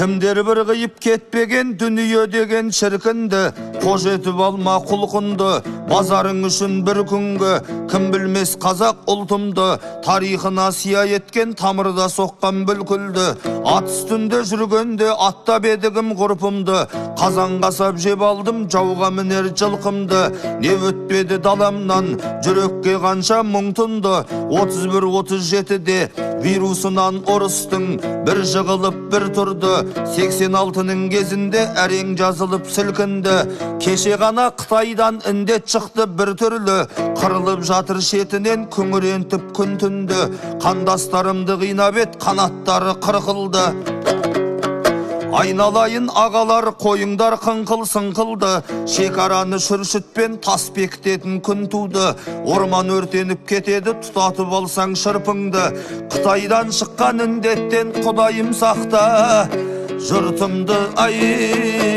Кімдер бір қиып кетпеген дүние деген шіркінді, қош етіп алма құлқынды, базарың үшін бір күнгі. Кім білмес қазақ ұлтымды, тарихына сия еткен тамырда соққан бүлкілді. Ат үстінде жүргенде аттап едігім ғұрпымды, қазан қасап жеп алдым жауға мінер жылқымды. Не өтпеді даламнан, жүрекке қанша мұң тұнды. 31-37-де вирусынан ұрыстың бір жығылып бір тұрды. 86-ның кезінде әрең жазылып сілкінді. Кеше ғана Қытайдан індет шықты бір түрлі, қырылып жатыр шетінен күңірентіп күн түнді. Қандастарымды қинап ет, қанаттары қырқылды. Айналайын ағалар, қойыңдар қыңқыл-сыңқылды, шекараны шүршітпен тас бекітетін күн туды. Орман өртеніп кетеді, тұтатып алсаң шырпыңды. Қытайдан шыққан індеттен Құдайым сақта жұртымды, ай